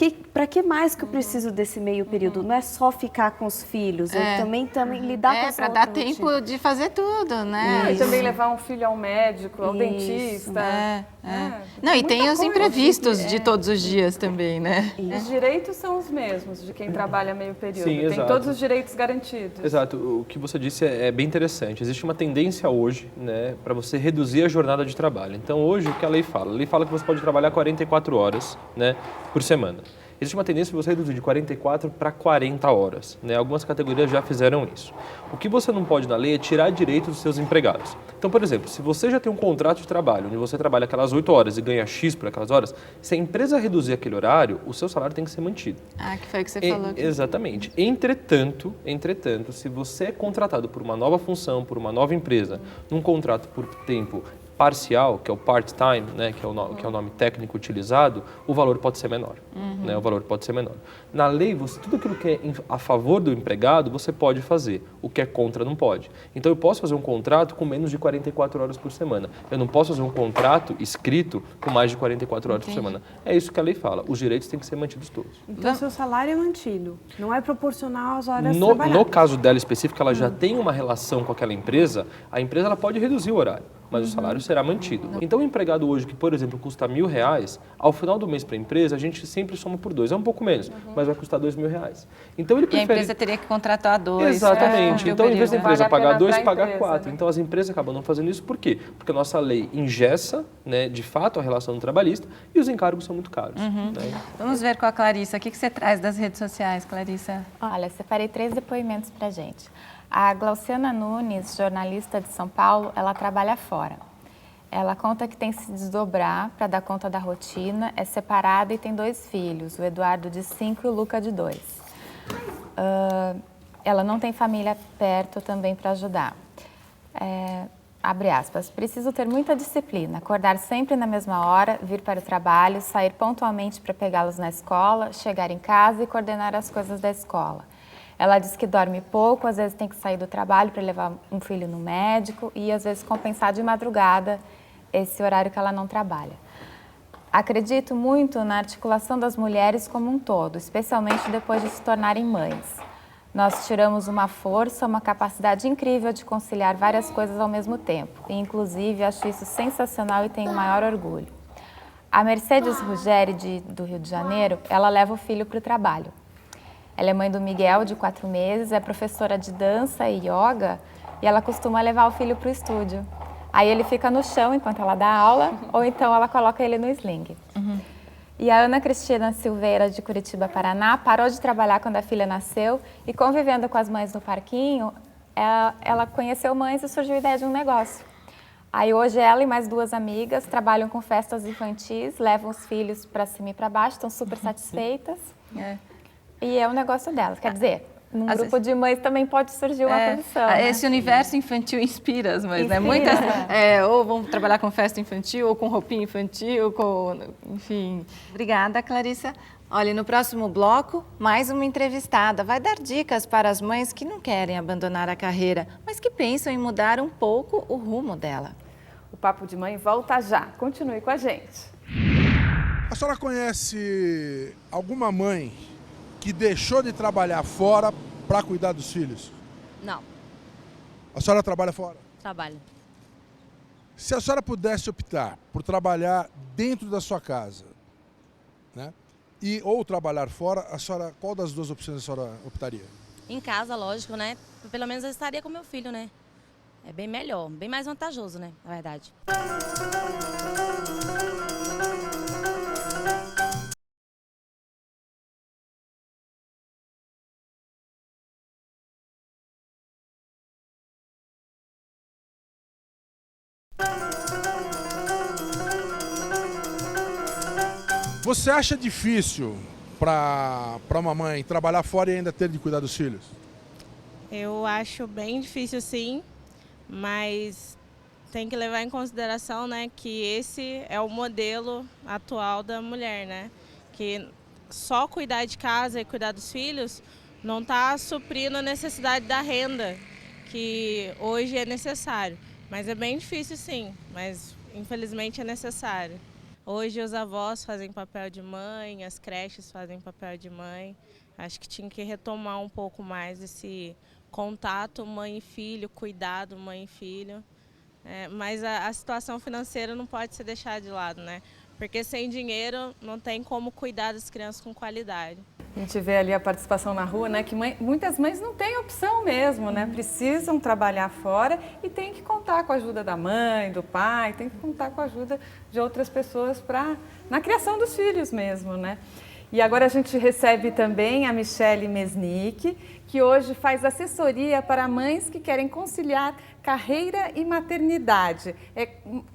que mais que eu preciso desse meio período? Não é só ficar com os filhos, eu também lidar com essa para dar tempo de fazer tudo, né? E também levar um filho ao médico, ao dentista. Não, e tem os imprevistos de todos os dias também, né? Os direitos são os mesmos de quem trabalha meio período. Sim, tem exato. todos os direitos garantidos. Exato. O que você disse é bem interessante. Existe uma tendência hoje, né, para você reduzir a jornada de trabalho. Então, hoje, o que a lei fala? A lei fala que você pode trabalhar 44 horas, né, por semana. Existe uma tendência de você reduzir de 44 para 40 horas. Né? Algumas categorias já fizeram isso. O que você não pode na lei é tirar direito dos seus empregados. Então, por exemplo, se você já tem um contrato de trabalho, onde você trabalha aquelas 8 horas e ganha X por aquelas horas, se a empresa reduzir aquele horário, o seu salário tem que ser mantido. Que foi o que você falou. Aqui. Exatamente. Entretanto, se você é contratado por uma nova função, por uma nova empresa, num contrato por tempo parcial, que é o part-time, né, que é o nome técnico utilizado, o valor pode ser menor. Né, o valor pode ser menor. Na lei, tudo aquilo que é a favor do empregado, você pode fazer. O que é contra, não pode. Então, eu posso fazer um contrato com menos de 44 horas por semana. Eu não posso fazer um contrato escrito com mais de 44 horas por semana. É isso que a lei fala. Os direitos têm que ser mantidos todos. Então, seu salário é mantido. Não é proporcional às horas trabalhadas. No caso dela específico, ela já tem uma relação com aquela empresa, a empresa ela pode reduzir o horário, mas o salário será mantido. Então, o empregado hoje, que, por exemplo, custa R$1.000, ao final do mês para a empresa, a gente sempre soma por 2. É um pouco menos, mas vai custar R$2.000. Então, ele prefere... E a empresa teria que contratar 2. Exatamente. Então, em vez da empresa pagar 2, paga 4. Né? Então, as empresas acabam não fazendo isso. Por quê? Porque a nossa lei engessa, né, de fato, a relação trabalhista e os encargos são muito caros. Né? Vamos ver com a Clarissa. O que você traz das redes sociais, Clarissa? Olha, separei 3 depoimentos pra gente. A Glauciana Nunes, jornalista de São Paulo, ela trabalha fora. Ela conta que tem que se desdobrar para dar conta da rotina, é separada e tem 2 filhos, o Eduardo de 5 e o Luca de 2. Ela não tem família perto também para ajudar. Abre aspas, preciso ter muita disciplina, acordar sempre na mesma hora, vir para o trabalho, sair pontualmente para pegá-los na escola, chegar em casa e coordenar as coisas da escola. Ela diz que dorme pouco, às vezes tem que sair do trabalho para levar um filho no médico e às vezes compensar de madrugada esse horário que ela não trabalha. Acredito muito na articulação das mulheres como um todo, especialmente depois de se tornarem mães. Nós tiramos uma força, uma capacidade incrível de conciliar várias coisas ao mesmo tempo. E, inclusive, acho isso sensacional e tenho o maior orgulho. A Mercedes Ruggeri, do Rio de Janeiro, ela leva o filho para o trabalho. Ela é mãe do Miguel, de 4 meses, é professora de dança e yoga e ela costuma levar o filho para o estúdio. Aí ele fica no chão enquanto ela dá aula ou então ela coloca ele no sling. E a Ana Cristina Silveira, de Curitiba, Paraná, parou de trabalhar quando a filha nasceu e convivendo com as mães no parquinho, ela conheceu mães e surgiu a ideia de um negócio. Aí hoje ela e mais 2 amigas trabalham com festas infantis, levam os filhos para cima e para baixo, estão super satisfeitas. E é o negócio delas. Quer dizer, num grupo de mães também pode surgir uma profissão. Esse universo infantil inspira as mães, né? Muitas ou vão trabalhar com festa infantil, ou com roupinha infantil, enfim. Obrigada, Clarissa. Olha, no próximo bloco, mais uma entrevistada. Vai dar dicas para as mães que não querem abandonar a carreira, mas que pensam em mudar um pouco o rumo dela. O Papo de Mãe volta já. Continue com a gente. A senhora conhece alguma mãe que deixou de trabalhar fora para cuidar dos filhos? Não. A senhora trabalha fora? Trabalho. Se a senhora pudesse optar por trabalhar dentro da sua casa, né? Ou trabalhar fora, a senhora, qual das 2 opções a senhora optaria? Em casa, lógico, né? Pelo menos eu estaria com meu filho, né? É bem melhor, bem mais vantajoso, né? Na verdade. Você acha difícil para uma mãe trabalhar fora e ainda ter de cuidar dos filhos? Eu acho bem difícil, sim, mas tem que levar em consideração, né, que esse é o modelo atual da mulher, né? Que só cuidar de casa e cuidar dos filhos não está suprindo a necessidade da renda, que hoje é necessário. Mas é bem difícil, sim, mas infelizmente é necessário. Hoje os avós fazem papel de mãe, as creches fazem papel de mãe. Acho que tinha que retomar um pouco mais esse contato mãe e filho, cuidado mãe e filho. Mas a situação financeira não pode ser deixada de lado, né? Porque sem dinheiro não tem como cuidar das crianças com qualidade. A gente vê ali a participação na rua, né? Que muitas mães não têm opção mesmo, né? Precisam trabalhar fora e tem que contar com a ajuda da mãe, do pai, tem que contar com a ajuda de outras pessoas na criação dos filhos mesmo, né? E agora a gente recebe também a Michele Mesnick, que hoje faz assessoria para mães que querem conciliar carreira e maternidade. É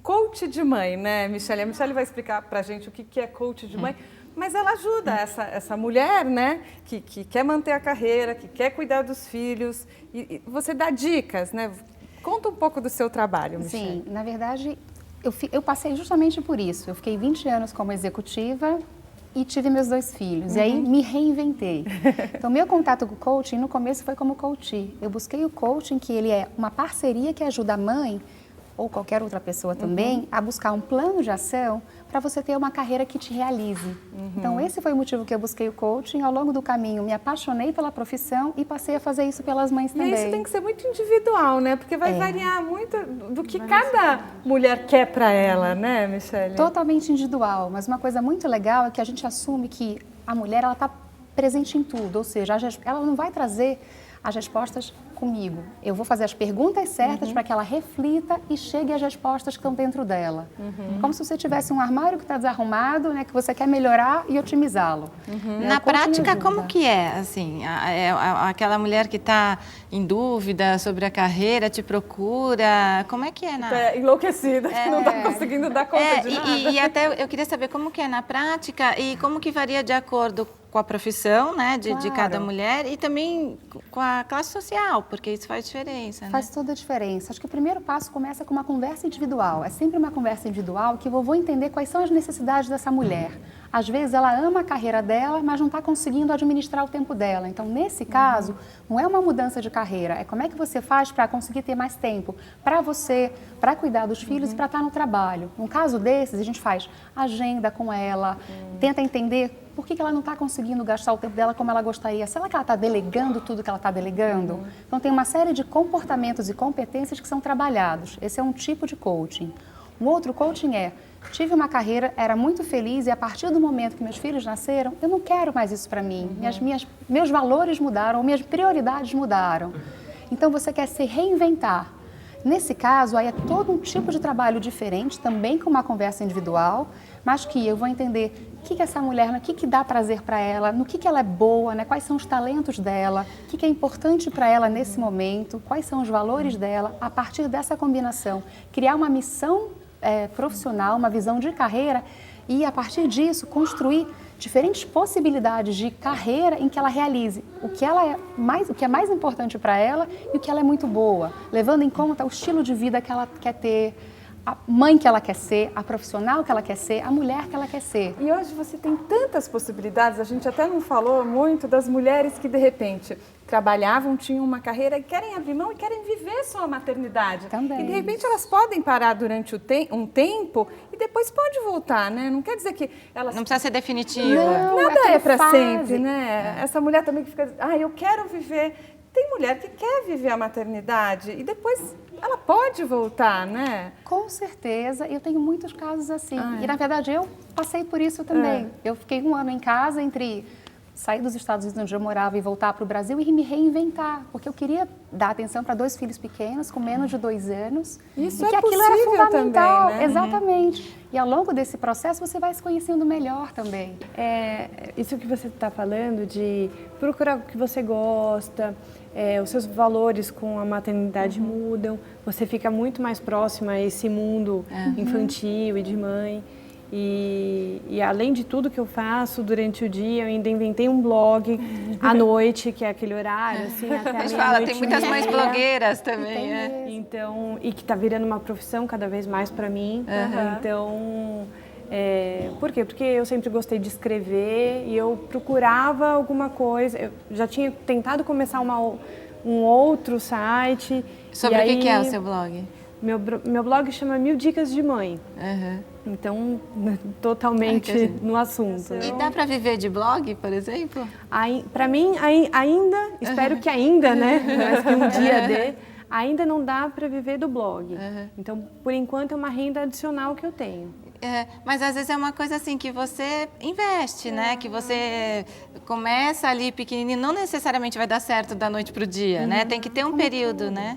coach de mãe, né, Michele? A Michele vai explicar para a gente o que é coach de mãe. Mas ela ajuda essa mulher, né, que quer manter a carreira, que quer cuidar dos filhos. E você dá dicas, né? Conta um pouco do seu trabalho, Michele. Sim, na verdade, eu passei justamente por isso. Eu fiquei 20 anos como executiva e tive meus 2 filhos. E aí me reinventei. Então, meu contato com o coaching, no começo, foi como coach. Eu busquei o coaching, que ele é uma parceria que ajuda a mãe, ou qualquer outra pessoa também, a buscar um plano de ação para você ter uma carreira que te realize. Então, esse foi o motivo que eu busquei o coaching. Ao longo do caminho, me apaixonei pela profissão e passei a fazer isso pelas mães também. E isso tem que ser muito individual, né? Porque vai variar muito do que cada mulher quer para ela, né, Michele? Totalmente individual. Mas uma coisa muito legal é que a gente assume que a mulher, ela está presente em tudo. Ou seja, ela não vai trazer as respostas comigo. Eu vou fazer as perguntas certas para que ela reflita e chegue às respostas que estão dentro dela. Como se você tivesse um armário que está desarrumado, né, que você quer melhorar e otimizá-lo. Na prática, como que é? Assim, aquela mulher que está em dúvida sobre a carreira, te procura, como é que é? Enlouquecida, que não está conseguindo dar conta de nada. E até eu queria saber como que é na prática e como que varia de acordo com a profissão, né, de cada mulher e também com a classe social, porque isso faz diferença, né? Faz toda a diferença. Acho que o primeiro passo começa com uma conversa individual. É sempre uma conversa individual que eu vou entender quais são as necessidades dessa mulher. Às vezes ela ama a carreira dela, mas não está conseguindo administrar o tempo dela. Então, nesse caso, não é uma mudança de carreira, é como é que você faz para conseguir ter mais tempo para você, para cuidar dos filhos e para estar no trabalho. Num caso desses, a gente faz agenda com ela, tenta entender por que ela não está conseguindo gastar o tempo dela como ela gostaria. Será que ela está delegando tudo que ela está delegando? Então, tem uma série de comportamentos e competências que são trabalhados. Esse é um tipo de coaching. Um outro coaching é, tive uma carreira, era muito feliz e a partir do momento que meus filhos nasceram, eu não quero mais isso para mim. Meus valores mudaram, minhas prioridades mudaram. Então, você quer se reinventar. Nesse caso, aí é todo um tipo de trabalho diferente, também com uma conversa individual, mas que eu vou entender o que essa mulher, o que dá prazer para ela, no que ela é boa, né? Quais são os talentos dela, o que é importante para ela nesse momento, quais são os valores dela. A partir dessa combinação, criar uma missão profissional, uma visão de carreira e, a partir disso, construir diferentes possibilidades de carreira em que ela realize o que é mais importante para ela e o que ela é muito boa, levando em conta o estilo de vida que ela quer ter, a mãe que ela quer ser, a profissional que ela quer ser, a mulher que ela quer ser. E hoje você tem tantas possibilidades, a gente até não falou muito das mulheres que de repente trabalhavam, tinham uma carreira e querem abrir mão e querem viver sua maternidade. Também. E de repente elas podem parar durante um tempo e depois pode voltar, né? Não quer dizer que elas... Não precisa ser definitiva. Não, nada é para fase. sempre, né? Essa mulher também que fica, eu quero viver... Tem mulher que quer viver a maternidade e depois ela pode voltar, né? Com certeza, eu tenho muitos casos assim. E na verdade eu passei por isso também. Eu fiquei 1 ano em casa entre sair dos Estados Unidos onde eu morava e voltar para o Brasil e me reinventar, porque eu queria dar atenção para 2 filhos pequenos com menos de 2 anos. Isso e que é aquilo era fundamental, também, né? Exatamente. E ao longo desse processo você vai se conhecendo melhor também. Isso que você está falando de procurar o que você gosta, os seus valores com a maternidade mudam, você fica muito mais próxima a esse mundo infantil e de mãe. E além de tudo que eu faço durante o dia, eu ainda inventei um blog à noite, que é aquele horário, assim, até a gente fala, tem muitas mães blogueiras também. Então, e que está virando uma profissão cada vez mais para mim. Então, por quê? Porque eu sempre gostei de escrever e eu procurava alguma coisa. Eu já tinha tentado começar um outro site. Sobre o que é o seu blog? Meu blog chama 1000 Dicas de Mãe. Então, totalmente no assunto. E dá para viver de blog, por exemplo? Para mim, ainda, espero que ainda, né? Mas que um dia ainda não dá para viver do blog. Então, por enquanto, é uma renda adicional que eu tenho. Mas às vezes é uma coisa assim que você investe, né? Que você começa ali pequenininho, não necessariamente vai dar certo da noite para o dia, né? Tem que ter um período, né?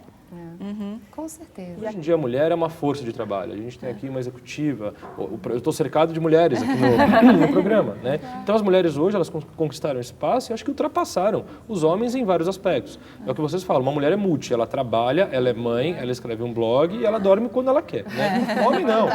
Com certeza. Hoje em dia a mulher é uma força de trabalho. A gente tem aqui uma executiva, eu estou cercado de mulheres aqui no programa, né? Então as mulheres hoje, elas conquistaram espaço e acho que ultrapassaram os homens em vários aspectos. É o que vocês falam, uma mulher é multi, ela trabalha, ela é mãe, ela escreve um blog e ela dorme quando ela quer, né? O homem não.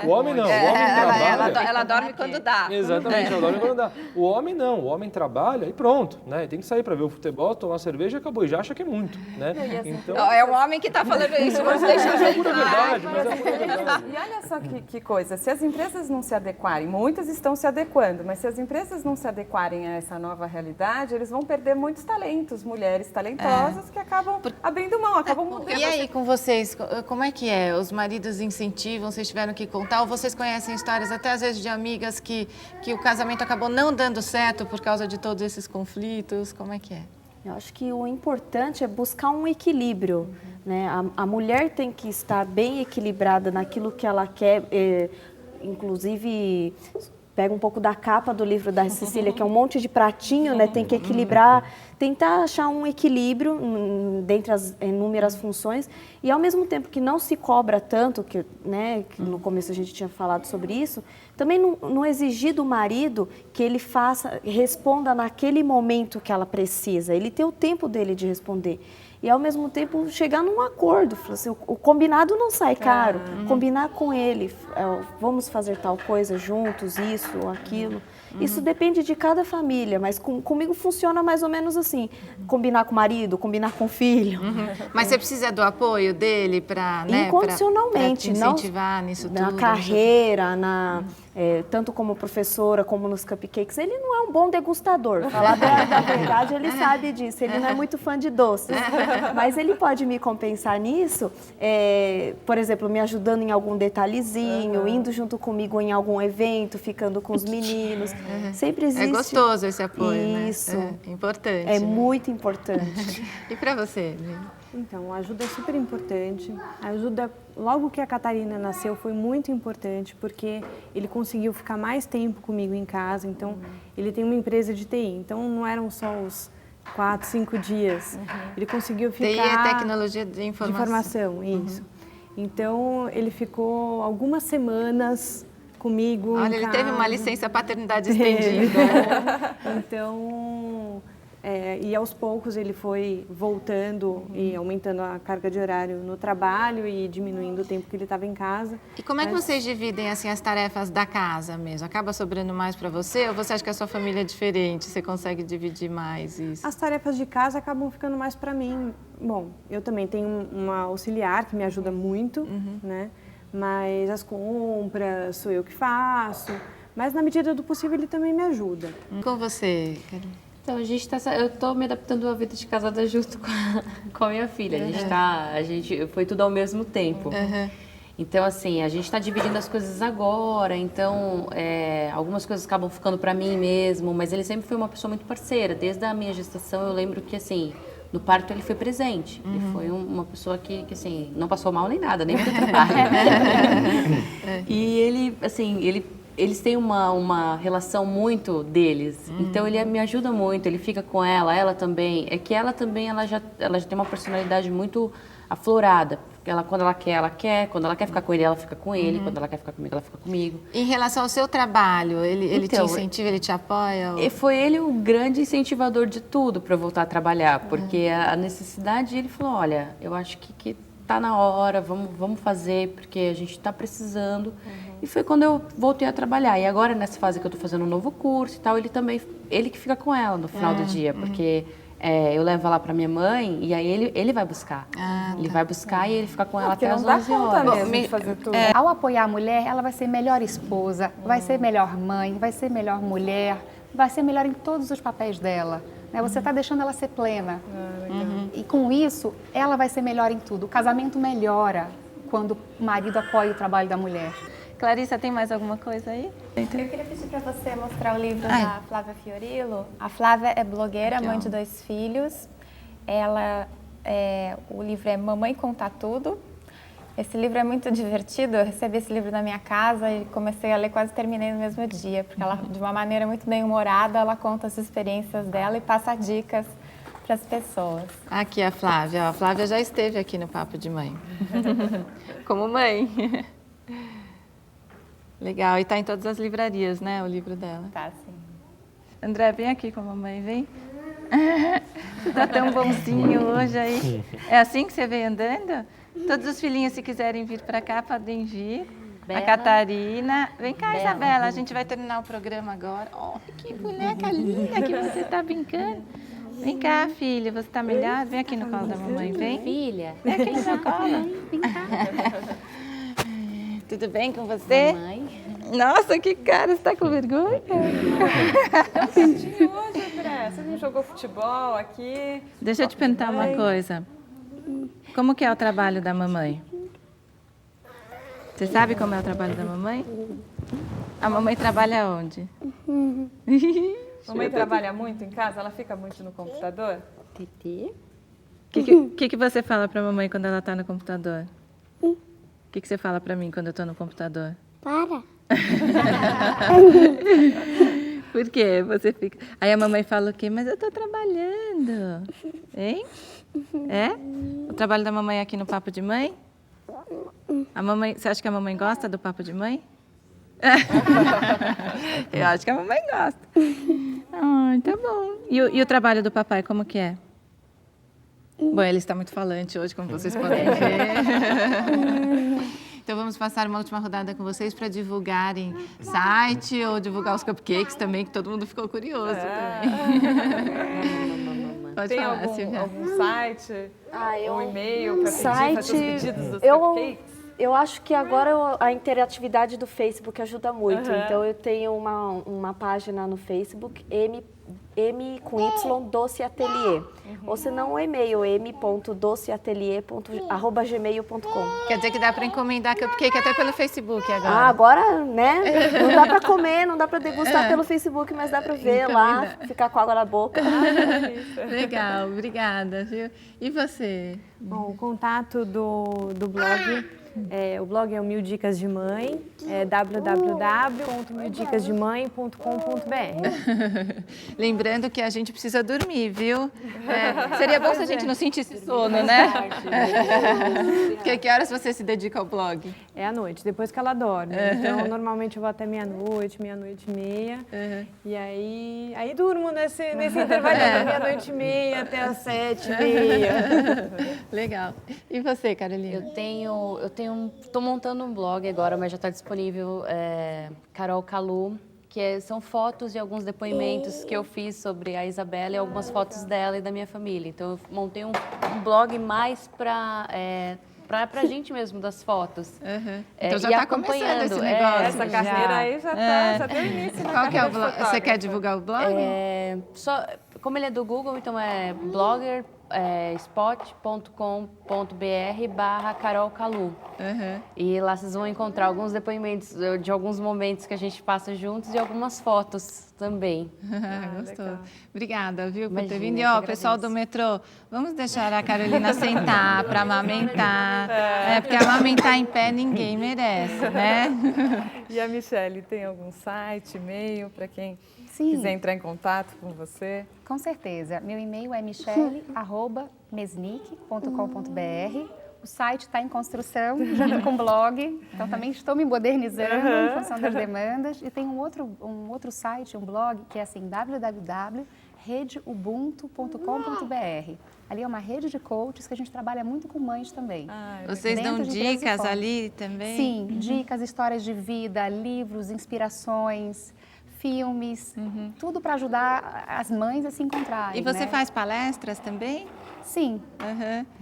O homem não, o homem trabalha... Ela dorme quando dá. Exatamente, ela dorme quando dá. O homem não, o homem trabalha e pronto, né? Tem que sair para ver o futebol, tomar cerveja e acabou. E já acha que é muito, né? Então... É o homem que está falando isso, vamos deixar mas é pura verdade, mas é pura verdade. E olha só que coisa, se as empresas não se adequarem, muitas estão se adequando, mas se as empresas não se adequarem a essa nova realidade, eles vão perder muitos talentos, mulheres talentosas que acabam abrindo mão, acabam mudando. E aí com vocês, como é que é? Os maridos incentivam, vocês tiveram que contar, ou vocês conhecem histórias até às vezes de amigas que o casamento acabou não dando certo por causa de todos esses conflitos, como é que é? Eu acho que o importante é buscar um equilíbrio, né? A mulher tem que estar bem equilibrada naquilo que ela quer, inclusive pega um pouco da capa do livro da Cecília, que é um monte de pratinho, né? Tem que equilibrar, tentar achar um equilíbrio dentre as inúmeras funções e ao mesmo tempo que não se cobra tanto, que no começo a gente tinha falado sobre isso, também não exigir do marido que ele responda naquele momento que ela precisa, ele tem o tempo dele de responder. E, ao mesmo tempo, chegar num acordo. Assim, o combinado não sai caro. Combinar com ele, vamos fazer tal coisa juntos, isso, aquilo. Isso depende de cada família, mas comigo funciona mais ou menos assim. Combinar com o marido, combinar com o filho. Mas você precisa do apoio dele para incondicionalmente, pra incentivar nisso tudo? Na carreira, tanto como professora, como nos cupcakes. Ele não é um bom degustador. Falar da verdade, ele sabe disso. Ele não é muito fã de doces. Mas ele pode me compensar nisso, por exemplo, me ajudando em algum detalhezinho, indo junto comigo em algum evento, ficando com os meninos. Sempre existe. É gostoso esse apoio, isso. né? É importante. É muito importante. E para você? Então, a ajuda é super importante. A ajuda, logo que a Catarina nasceu, foi muito importante, porque ele conseguiu ficar mais tempo comigo em casa. Então, ele tem uma empresa de TI. Então, não eram só os 4, 5 dias. Ele conseguiu ficar... TI é tecnologia de informação. Isso. Então, ele ficou algumas semanas comigo Olha, em ele casa. teve uma licença paternidade estendida. Então, e aos poucos ele foi voltando e aumentando a carga de horário no trabalho e diminuindo o tempo que ele estava em casa. E como é que vocês dividem assim as tarefas da casa mesmo? Acaba sobrando mais para você ou você acha que a sua família é diferente? Você consegue dividir mais isso? As tarefas de casa acabam ficando mais para mim. Bom, eu também tenho uma auxiliar que me ajuda muito, né? Mas as compras sou eu que faço. Mas na medida do possível ele também me ajuda. Com você, Carol? Então, eu estou me adaptando à vida de casada junto com a minha filha. A gente foi tudo ao mesmo tempo. Então, assim, a gente está dividindo as coisas agora. Então, algumas coisas acabam ficando para mim mesmo. Mas ele sempre foi uma pessoa muito parceira. Desde a minha gestação, eu lembro que, assim, no parto ele foi presente. Ele foi uma pessoa que, assim, não passou mal nem nada, nem pro trabalho. E ele, assim, eles têm uma relação muito deles, então ele me ajuda muito, ele fica com ela também. É que ela também, ela já tem uma personalidade muito aflorada. Porque quando ela quer. Quando ela quer ficar com ele, ela fica com ele. Quando ela quer ficar comigo, ela fica comigo. Em relação ao seu trabalho, ele te incentiva, ele te apoia? Ou... Foi ele o grande incentivador de tudo para eu voltar a trabalhar, porque a necessidade, ele falou, olha, eu acho que tá na hora, vamos fazer, porque a gente está precisando. E foi quando eu voltei a trabalhar. E agora, nessa fase que eu estou fazendo um novo curso e tal, ele que fica com ela no final do dia, porque eu levo ela para minha mãe e aí ele vai buscar. Ele vai buscar e ele fica com ela até as 11 horas. De fazer tudo. Ao apoiar a mulher, ela vai ser melhor esposa, vai ser melhor mãe, vai ser melhor mulher, vai ser melhor em todos os papéis dela. Né? Você está deixando ela ser plena. E com isso, ela vai ser melhor em tudo. O casamento melhora quando o marido apoia o trabalho da mulher. Clarissa, tem mais alguma coisa aí? Eu queria pedir para você mostrar o livro da Flávia Fiorillo. A Flávia é blogueira, mãe de 2 filhos. O livro é Mamãe Conta Tudo. Esse livro é muito divertido. Eu recebi esse livro na minha casa e comecei a ler, quase terminei no mesmo dia, porque ela, de uma maneira muito bem humorada, ela conta as experiências dela e passa dicas para as pessoas. Aqui a Flávia. A Flávia já esteve aqui no Papo de Mãe. Como mãe. Legal, e está em todas as livrarias, né, o livro dela? Tá, sim. André, vem aqui com a mamãe, vem. Você tá tão bonzinho hoje aí. É assim que você veio andando? Todos os filhinhos, se quiserem vir para cá, podem vir. Bela. A Catarina. Vem cá, Bela. Isabela, a gente vai terminar o programa agora. Oh, que boneca linda que você está brincando. Vem cá, filha, você está melhor? Vem aqui no colo da mamãe, vem. Filha. Vem aqui no meu colo. Vem cá. Tudo bem com você? Mamãe. Nossa, que cara, você tá com vergonha? Tão quietinho hoje, André. Você não jogou futebol aqui? Deixa eu te perguntar uma coisa. Como que é o trabalho da mamãe? Você sabe como é o trabalho da mamãe? A mamãe trabalha onde? Mamãe trabalha muito em casa? Ela fica muito no computador? Titi. O que você fala pra mamãe quando ela tá no computador? O que você fala pra mim quando eu tô no computador? Para. Por quê? Você fica... Aí a mamãe fala o quê? Mas eu tô trabalhando. Hein? É? O trabalho da mamãe aqui no Papo de Mãe? A mamãe... Você acha que a mamãe gosta do Papo de Mãe? Eu acho que a mamãe gosta. Ai, tá bom. E o trabalho do papai, como que é? Bom, ele está muito falante hoje, como vocês podem ver. Então vamos passar uma última rodada com vocês para divulgarem site ou divulgar os cupcakes também, que todo mundo ficou curioso também. Pode Tem falar, Silvia. algum site, um e-mail para fazer os pedidos dos cupcakes? Eu acho que agora a interatividade do Facebook ajuda muito. Então eu tenho uma página no Facebook, M com Y, Doce Ateliê. Ou se não, o e-mail, m.doceatelier@gmail.com. Quer dizer que dá para encomendar cupcake até pelo Facebook agora. Agora, né? Não dá para comer, não dá para degustar pelo Facebook, mas dá para ver lá, ficar com água na boca. Legal, obrigada, viu? E você? Bom, o contato do blog O blog é o Mil Dicas de Mãe, é www.mildicasdemãe.com.br. Lembrando que a gente precisa dormir, viu? Seria bom se a gente não sentisse sono, né? Que horas você se dedica ao blog? É à noite, depois que ela dorme. Então, normalmente eu vou até meia-noite, meia-noite e meia. E aí durmo nesse intervalo da meia-noite e meia até as 7h30. Legal. E você, Carolina? Estou montando um blog agora, mas já está disponível, Carol Kalu, que são fotos de alguns depoimentos que eu fiz sobre a Isabela e algumas fotos dela e da minha família. Então, eu montei um blog mais para a gente mesmo, das fotos. Então já está começando esse negócio. Essa carreira aí já deu início. Qual que é o blog? Você quer divulgar o blog? Como ele é do Google, então é bloggerspot.com.br/Carol Kalu. E lá vocês vão encontrar alguns depoimentos de alguns momentos que a gente passa juntos e algumas fotos também. Gostou. Obrigada, viu, por ter Imagina, vindo. E, eu ó, que pessoal do agradeço. metrô, vamos deixar a Carolina sentar para amamentar. Porque amamentar em pé ninguém merece, né? E a Michele, tem algum site, e-mail para quem Sim. quiser entrar em contato com você? Com certeza. Meu e-mail é michele@mesnic.com.br. O site está em construção, junto com o blog. Então, também estou me modernizando em função das demandas. E tem um outro site, um blog, que é assim, www.redeubuntu.com.br. Ali é uma rede de coaches que a gente trabalha muito com mães também. Vocês dão dicas ali também? Sim, dicas, histórias de vida, livros, inspirações, filmes, tudo para ajudar as mães a se encontrarem. E você né? faz palestras também? Sim,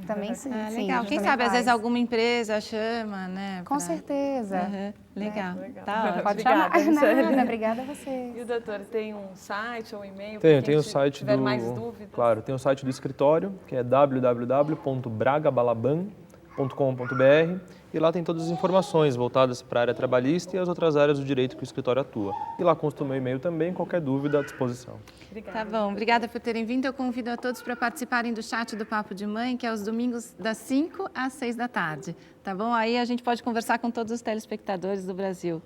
também sim. Legal. Quem sabe, às vezes, alguma empresa chama, né? Com certeza. Legal. Legal. Tá ótimo. Pode Obrigada, chamar. Michele. Nada, obrigada a você. E o doutor, tem um site ou um e-mail? Tem o site tiver mais dúvidas? Claro, tem o site do escritório, que é www.bragabalaban.com.br, e lá tem todas as informações voltadas para a área trabalhista e as outras áreas do direito que o escritório atua. E lá consta o meu e-mail também, qualquer dúvida à disposição. Tá bom, obrigada por terem vindo. Eu convido a todos para participarem do chat do Papo de Mãe, que é aos domingos das 5 às 6 da tarde. Tá bom? Aí a gente pode conversar com todos os telespectadores do Brasil.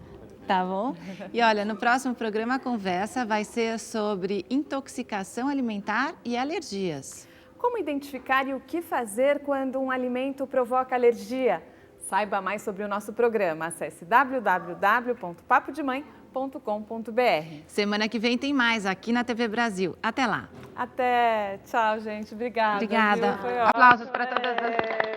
Tá bom? E olha, no próximo programa a conversa vai ser sobre intoxicação alimentar e alergias. Como identificar e o que fazer quando um alimento provoca alergia? Saiba mais sobre o nosso programa. Acesse www.papodemãe.com.br. Semana que vem tem mais aqui na TV Brasil. Até lá. Até. Tchau, gente. Obrigada. Obrigada. Viu? Foi ótimo. Aplausos para todas as...